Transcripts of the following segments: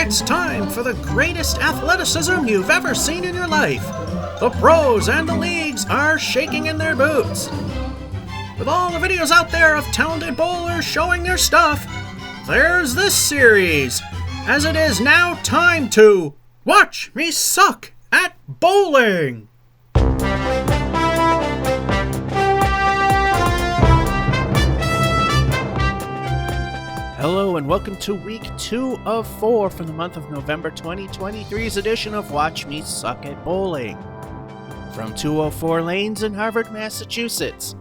It's time for the greatest athleticism you've ever seen in your life. The pros and the leagues are shaking in their boots. With all the videos out there of talented bowlers showing their stuff, there's this series, as it is now time to watch me suck at bowling. Hello and welcome to week 2 of 4 for the month of November 2023's edition of Watch Me Suck at Bowling from 204 Lanes in Harvard, Massachusetts.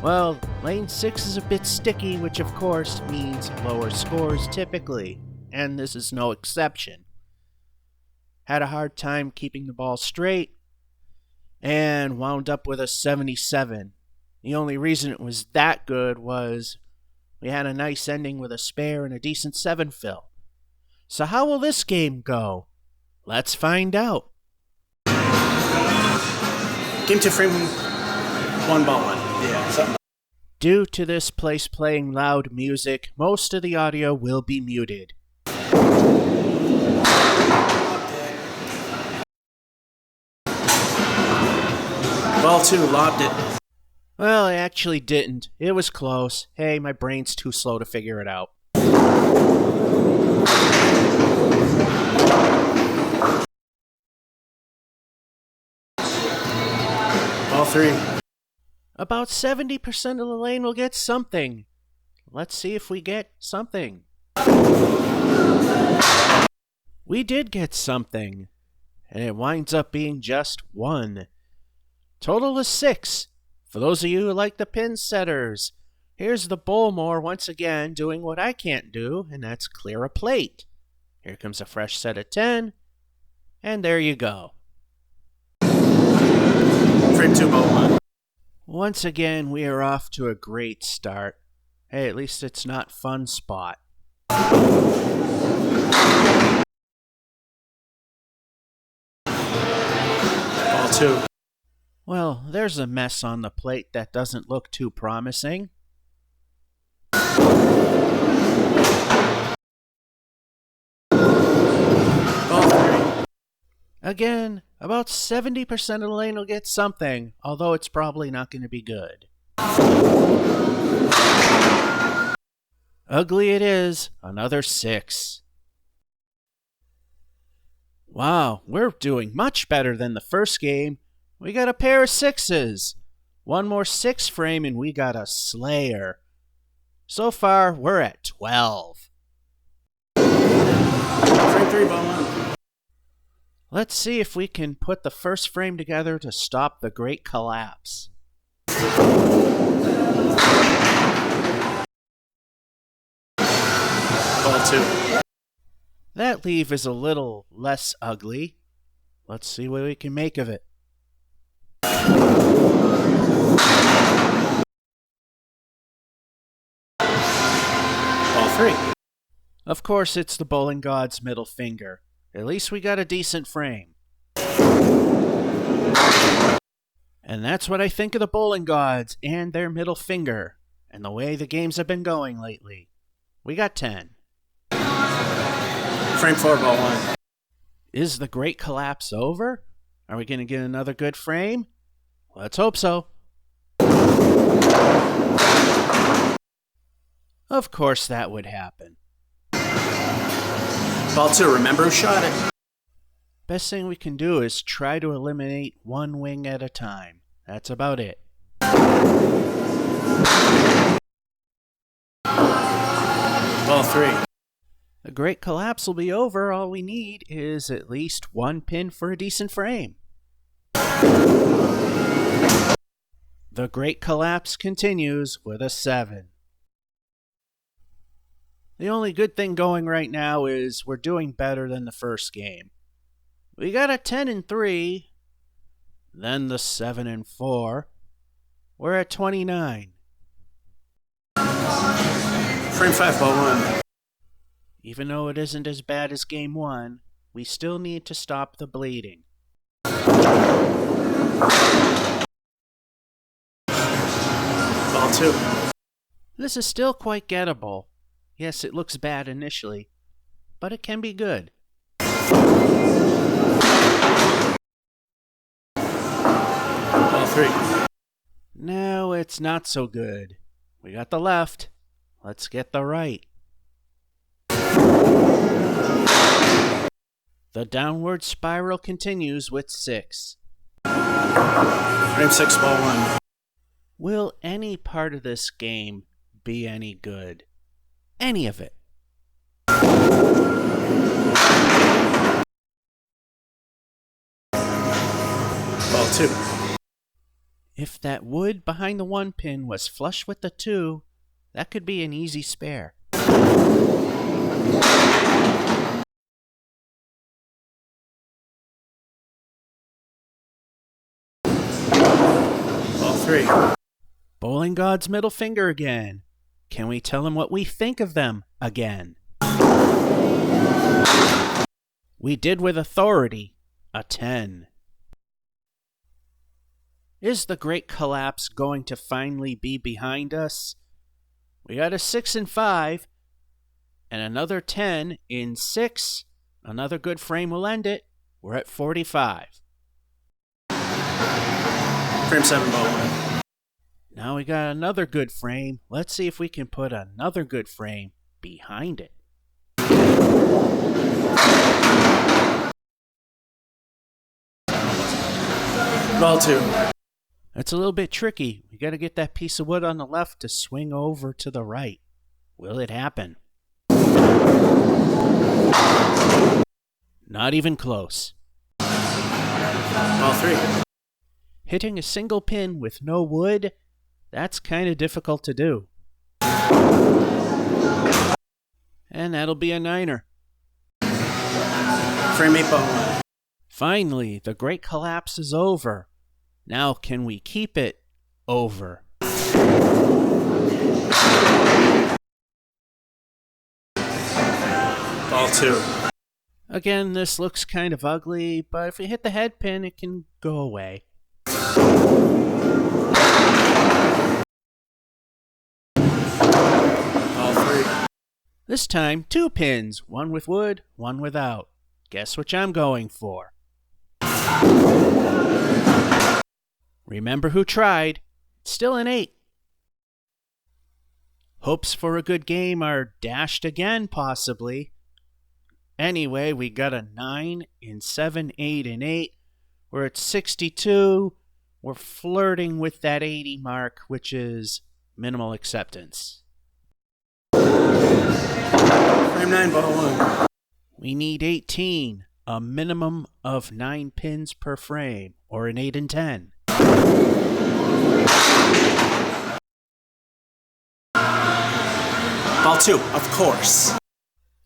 Well, lane 6 is a bit sticky, which of course means lower scores typically, and this is no exception. Had a hard time keeping the ball straight and wound up with a 77. The only reason it was that good was we had a nice ending with a spare and a decent 7 fill. So how will this game go? Let's find out. Game 2 frame 1 ball 1. Yeah, something. Due to this place playing loud music, most of the audio will be muted. Ball 2, lobbed it. Well, I actually didn't. It was close. Hey, my brain's too slow to figure it out. Ball 3. About 70% of the lane will get something. Let's see if we get something. We did get something, and it winds up being just 1. Total is 6. For those of you who like the pin setters, here's the Bowlmore once again doing what I can't do, and that's clear a plate. Here comes a fresh set of 10, and there you go. Frame 2 ball 1. Once again, we are off to a great start. Hey, at least it's not fun spot. Ball 2. Well, there's a mess on the plate that doesn't look too promising. Ball 3. Again, about 70% of the lane will get something, although it's probably not going to be good. Ugly it is, another 6. Wow, we're doing much better than the first game. We got a pair of 6s. One more 6 frame and we got a slayer. So far, we're at 12. Frame 3 ball 1. Let's see if we can put the first frame together to stop the great collapse. Ball 2. That leave is a little less ugly. Let's see what we can make of it. Ball 3. Of course, it's the bowling god's middle finger. At least we got a decent frame. And that's what I think of the bowling gods and their middle finger, and the way the games have been going lately. We got 10. Frame 4 ball 1. Is the great collapse over? Are we going to get another good frame? Let's hope so. Of course that would happen. Ball 2, remember who shot it. Best thing we can do is try to eliminate one wing at a time. That's about it. Ball 3. The great collapse will be over. All we need is at least one pin for a decent frame. The great collapse continues with a 7. The only good thing going right now is we're doing better than the first game. We got a 10 and 3, then the 7 and 4. We're at 29. Frame 5 ball 1. Even though it isn't as bad as game 1, we still need to stop the bleeding. Ball 2. This is still quite gettable. Yes, it looks bad initially, but it can be good. Ball 3. No, it's not so good. We got the left. Let's get the right. The downward spiral continues with 6. Frame 6, ball 1. Will any part of this game be any good? Any of it? Ball 2. If that wood behind the 1 pin was flush with the 2, that could be an easy spare. Ball 3. Bowling God's middle finger again. Can we tell him what we think of them again? We did with authority, a 10. Is the great collapse going to finally be behind us? We got a 6 and 5, and another 10 in 6. Another good frame will end it. We're at 45. Frame 7, ball 1. Now we got another good frame. Let's see if we can put another good frame behind it. Ball 2. It's a little bit tricky. We got to get that piece of wood on the left to swing over to the right. Will it happen? Not even close. Ball 3. Hitting a single pin with no wood, that's kind of difficult to do. And that'll be a 9er. Frame 8, ball 1. Finally, the great collapse is over. Now can we keep it over? Ball 2. Again, this looks kind of ugly, but if we hit the head pin, it can go away. Ball 3. This time, 2 pins, one with wood, one without. Guess which I'm going for. Remember who tried. It's still an 8. Hopes for a good game are dashed again, possibly. Anyway, we got a 9 in 7, 8, and 8. We're at 62. We're flirting with that 80 mark, which is minimal acceptance. Frame 9, ball 1. We need 18, a minimum of 9 pins per frame, or an 8 and 10. Ball 2, of course.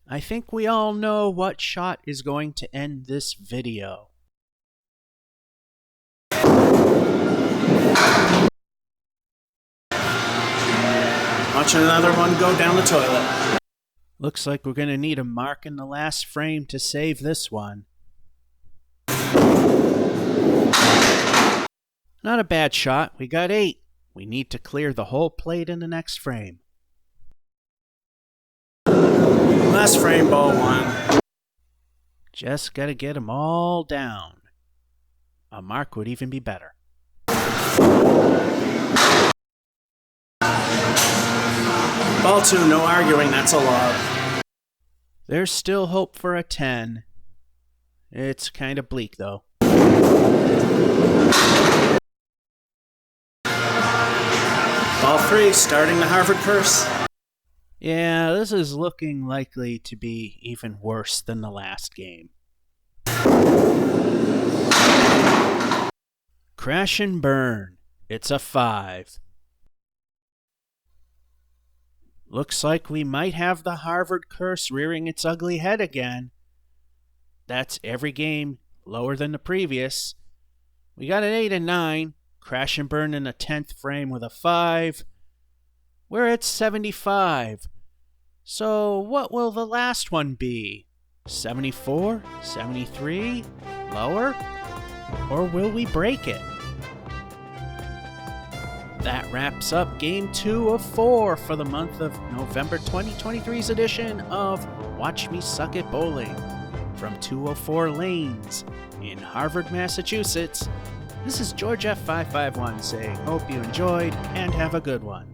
I think we all know what shot is going to end this video. Watch another one go down the toilet. Looks like we're going to need a mark in the last frame to save this one. Not a bad shot. We got 8. We need to clear the whole plate in the next frame. Last frame, ball 1. Just got to get them all down. A mark would even be better. Ball 2, no arguing, that's a lob. There's still hope for a 10. It's kind of bleak, though. Ball 3, starting the Harvard curse. Yeah, this is looking likely to be even worse than the last game. Crash and burn. It's a 5. Looks like we might have the Harvard curse rearing its ugly head again. That's every game lower than the previous. We got an 8 and 9. Crash and burn in the 10th frame with a 5. We're at 75. So what will the last one be? 74? 73? Lower? Or will we break it? That wraps up Game 2 of 4 for the month of November 2023's edition of Watch Me Suck at Bowling. From 204 Lanes in Harvard, Massachusetts, this is George F551 saying, hope you enjoyed and have a good one.